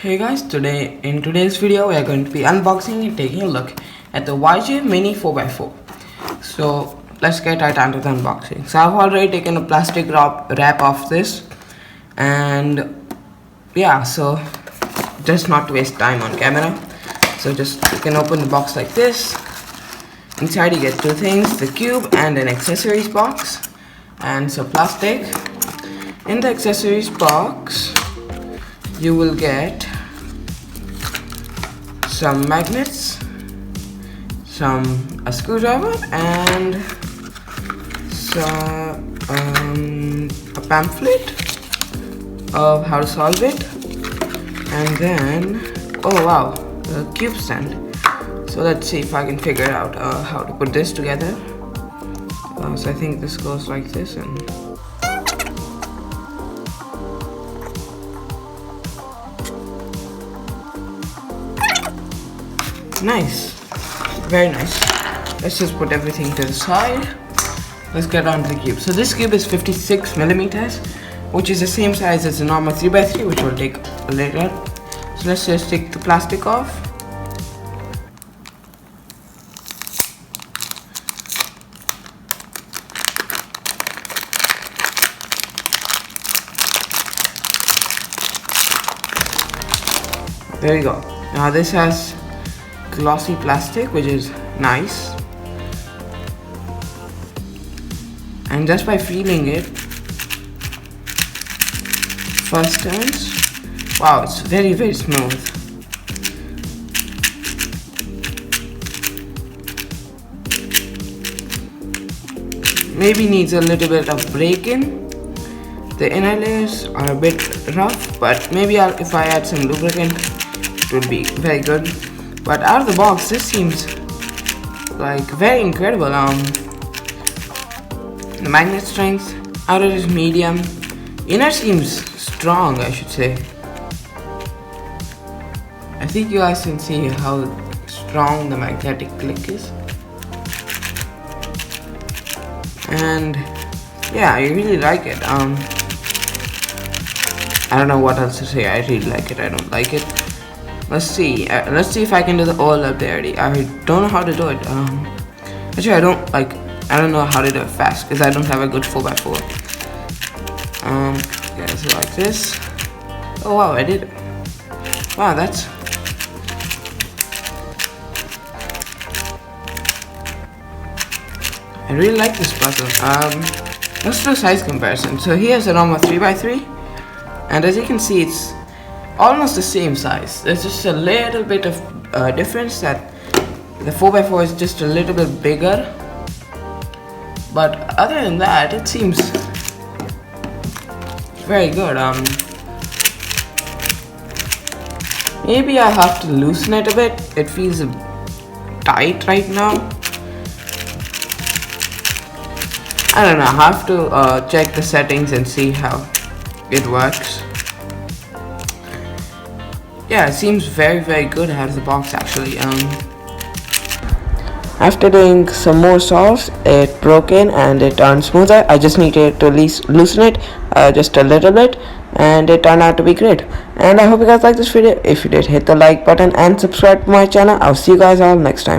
Hey guys, in today's video we are going to be unboxing and taking a look at the YJ Mini 4x4. So let's get right onto the unboxing. So I've already taken a plastic wrap off this, and yeah, so just not to waste time on camera, so just you can open the box like this. Inside you get two things, the cube and an accessories box and some plastic. In the accessories box you will get some magnets, a screwdriver, and a pamphlet of how to solve it, and then oh wow, the cube stand. So let's see if I can figure out how to put this together. So I think this goes like this, and nice, very nice. Let's just put everything to the side. Let's get on to the cube. So this cube is 56 millimeters, which is the same size as the normal 3x3, which we'll take later. So let's just take the plastic off. There we go. Now this has glossy plastic, which is nice, and just by feeling it, first turns, wow, it's very smooth. Maybe needs a little bit of break-in. The inner layers are a bit rough, but maybe if I add some lubricant it would be very good. But out of the box, this seems like very incredible. The magnet strength, outer is medium, inner seems strong, I should say. I think you guys can see how strong the magnetic click is. And yeah, I really like it. I don't know what else to say. I really like it. I don't like it. Let's see if I can do the all up there. I don't know how to do it. Actually, I don't know how to do it fast because I don't have a good 4x4. Yeah, so like this. Oh wow, I did it. Wow, that's I really like this puzzle. Let's do a size comparison. So here's a normal 3x3, and as you can see, it's almost the same size. There's just a little bit of difference that the 4x4 is just a little bit bigger, but other than that it seems very good. Maybe I have to loosen it a bit. It feels tight right now. I don't know, I have to check the settings and see how it works. Yeah, it seems very good out of the box actually. After doing some more solves, it broke in and it turned smoother. I just needed to loosen it just a little bit, and it turned out to be great. And I hope you guys liked this video. If you did, hit the like button and subscribe to my channel. I'll see you guys all next time.